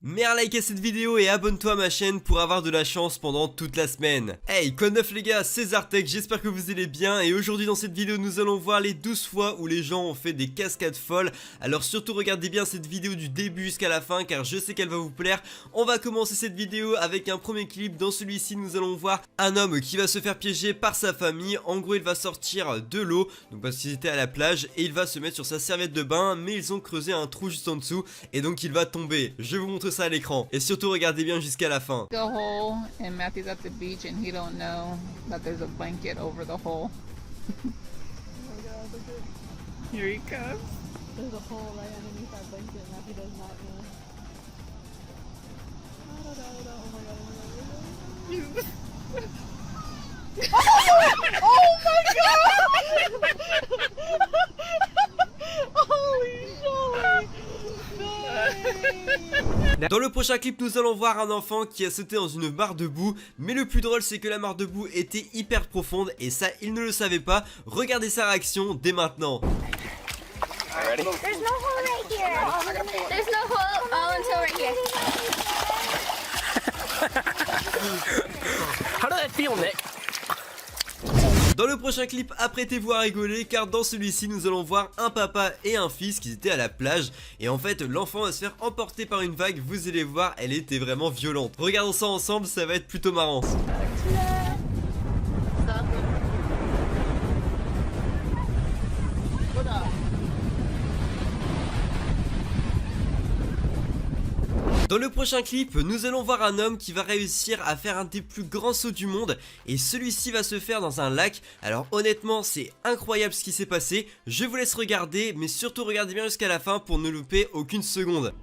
Mets un like à cette vidéo et abonne-toi à ma chaîne pour avoir de la chance pendant toute la semaine. Hey, quoi de neuf les gars, c'est Zartech, j'espère que vous allez bien. Et aujourd'hui dans cette vidéo nous allons voir les 12 fois où les gens ont fait des cascades folles. Alors surtout regardez bien cette vidéo du début jusqu'à la fin car je sais qu'elle va vous plaire. On va commencer cette vidéo avec un premier clip. Dans celui-ci nous allons voir un homme qui va se faire piéger par sa famille. En gros il va sortir de l'eau, donc parce qu'ils étaient à la plage, et il va se mettre sur sa serviette de bain, mais ils ont creusé un trou juste en dessous et donc il va tomber. Je vais vous montrer ça à l'écran et surtout regardez bien jusqu'à la fin. The hole and Matthew's at the beach and he don't know that there's a blanket over the hole. Oh my god, look at, Here he comes. there's a hole right underneath that blanket and Matthew does not know. Oh my god, oh my god. Oh my god! Holy shit! Dans le prochain clip nous allons voir un enfant qui a sauté dans une mare de boue. Mais le plus drôle c'est que la mare de boue était hyper profonde et ça il ne le savait pas. Regardez sa réaction dès maintenant. There's no hole right here. There's no hole all until right here. How did that feel, Nick? Dans le prochain clip, apprêtez-vous à rigoler car dans celui-ci nous allons voir un papa et un fils qui étaient à la plage. Et en fait l'enfant va se faire emporter par une vague, vous allez voir, elle était vraiment violente. Regardons ça ensemble, ça va être plutôt marrant. Dans le prochain clip, nous allons voir un homme qui va réussir à faire un des plus grands sauts du monde. Et celui-ci va se faire dans un lac. Alors honnêtement c'est incroyable ce qui s'est passé. Je vous laisse regarder, mais surtout regardez bien jusqu'à la fin pour ne louper aucune seconde.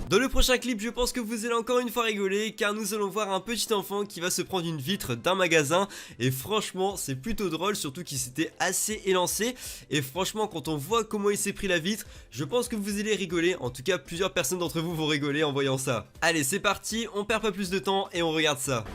Dans le prochain clip, je pense que vous allez encore une fois rigoler car nous allons voir un petit enfant qui va se prendre une vitre d'un magasin et franchement c'est plutôt drôle, surtout qu'il s'était assez élancé et franchement quand on voit comment il s'est pris la vitre, je pense que vous allez rigoler. En tout cas plusieurs personnes d'entre vous vont rigoler en voyant ça. Allez c'est parti, on perd pas plus de temps et on regarde ça.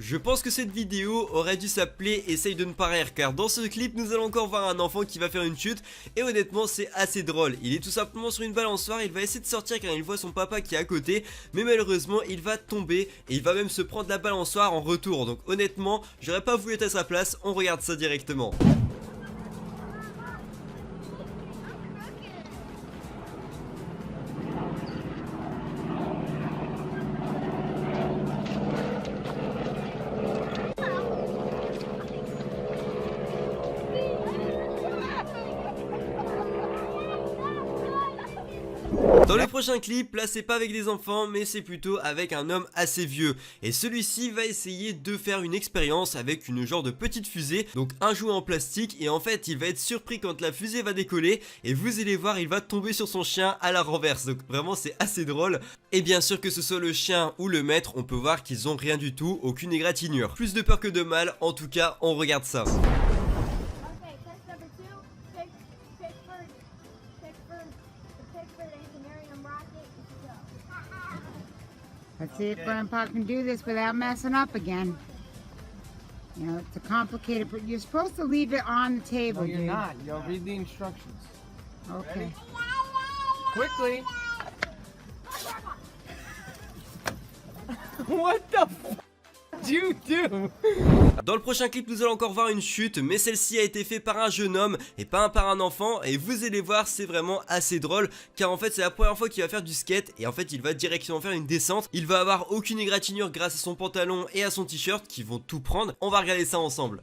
Je pense que cette vidéo aurait dû s'appeler Essaye de ne pas rire car dans ce clip nous allons encore voir un enfant qui va faire une chute et honnêtement c'est assez drôle. Il est tout simplement sur une balançoire, il va essayer de sortir car il voit son papa qui est à côté mais malheureusement il va tomber et il va même se prendre la balançoire en retour. Donc honnêtement j'aurais pas voulu être à sa place, on regarde ça directement. Dans le prochain clip, là c'est pas avec des enfants mais c'est plutôt avec un homme assez vieux. Et celui-ci va essayer de faire une expérience avec une genre de petite fusée, donc un jouet en plastique, et en fait il va être surpris quand la fusée va décoller et vous allez voir il va tomber sur son chien à la renverse. Donc vraiment c'est assez drôle. Et bien sûr que ce soit le chien ou le maître, on peut voir qu'ils ont rien du tout, aucune égratignure. Plus de peur que de mal, en tout cas on regarde ça. Okay, test number 2. Pick first. Pick first. The pick for the engineering rocket. Go. Let's see if Grandpa can do this without messing up again. You know, it's a complicated, but you're supposed to leave it on the table, No, you're dude. not. You'll read the instructions. Okay. Quickly. What the f? did you do? Dans le prochain clip, nous allons encore voir une chute, mais celle-ci a été faite par un jeune homme et pas par un enfant. Et vous allez voir, c'est vraiment assez drôle, car en fait c'est la première fois qu'il va faire du skate et en fait il va directement faire une descente. Il va avoir aucune égratignure grâce à son pantalon et à son t-shirt qui vont tout prendre. On va regarder ça ensemble.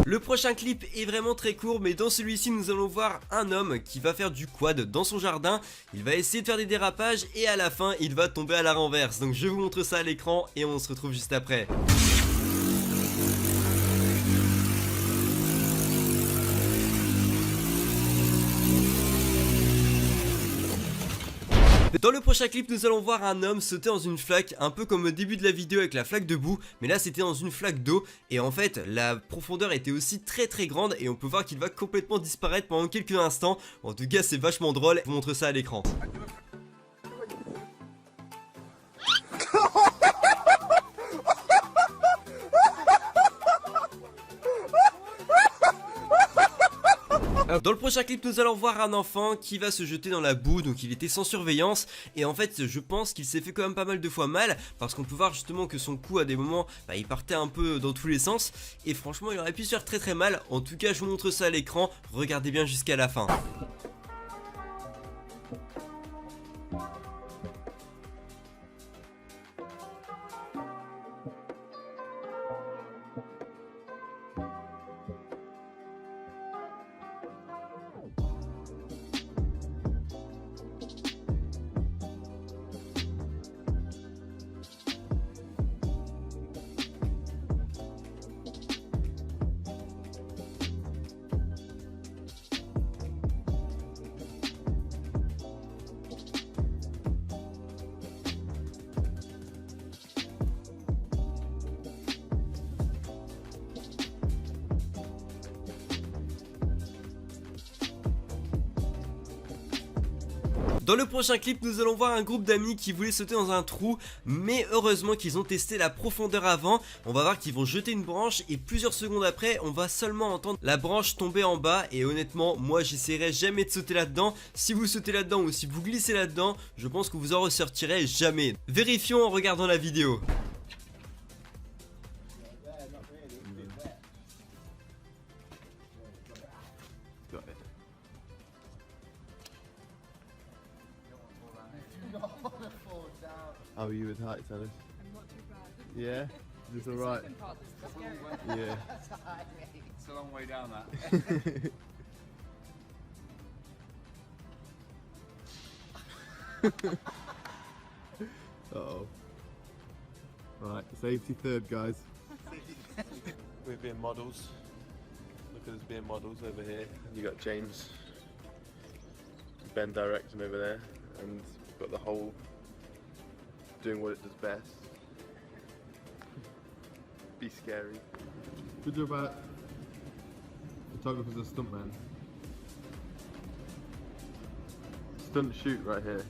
Le prochain clip est vraiment très court, mais dans celui-ci nous allons voir un homme qui va faire du quad dans son jardin. Il va essayer de faire des dérapages et à la fin il va tomber à la renverse. Donc je vous montre ça à l'écran et on se retrouve juste après. Dans le prochain clip, nous allons voir un homme sauter dans une flaque, un peu comme au début de la vidéo avec la flaque de boue, mais là c'était dans une flaque d'eau et en fait la profondeur était aussi très grande et on peut voir qu'il va complètement disparaître pendant quelques instants. En tout cas c'est vachement drôle, je vous montre ça à l'écran. Dans le prochain clip nous allons voir un enfant qui va se jeter dans la boue, donc il était sans surveillance et en fait je pense qu'il s'est fait quand même pas mal de fois mal parce qu'on peut voir justement que son cou à des moments il partait un peu dans tous les sens et franchement il aurait pu se faire très mal. En tout cas je vous montre ça à l'écran, regardez bien jusqu'à la fin. Dans le prochain clip nous allons voir un groupe d'amis qui voulaient sauter dans un trou, mais heureusement qu'ils ont testé la profondeur avant. On va voir qu'ils vont jeter une branche et plusieurs secondes après on va seulement entendre la branche tomber en bas. Et honnêtement moi j'essaierai jamais de sauter là-dedans. Si vous sautez là-dedans ou si vous glissez là-dedans, je pense que vous en ressortirez jamais. Vérifions en regardant la vidéo. How are you with heights, Alice? I'm not too bad. Yeah? Is this alright? Part that's scary. Yeah. It's a long way down that. Uh-oh. Right, safety third, guys. We're being models. Look at us being models over here. You got James, Ben directing over there, and you've got the whole doing what it does best. Be scary. Good job about photographers and stuntman. Stunt shoot right here.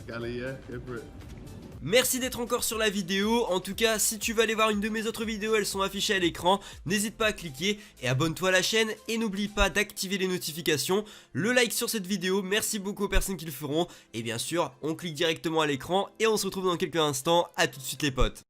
Scally, yeah, go for it. Merci d'être encore sur la vidéo. En tout cas si tu veux aller voir une de mes autres vidéos, elles sont affichées à l'écran. N'hésite pas à cliquer et abonne-toi à la chaîne. Et n'oublie pas d'activer les notifications. Le like sur cette vidéo, merci beaucoup aux personnes qui le feront. Et bien sûr on clique directement à l'écran et on se retrouve dans quelques instants. A tout de suite les potes.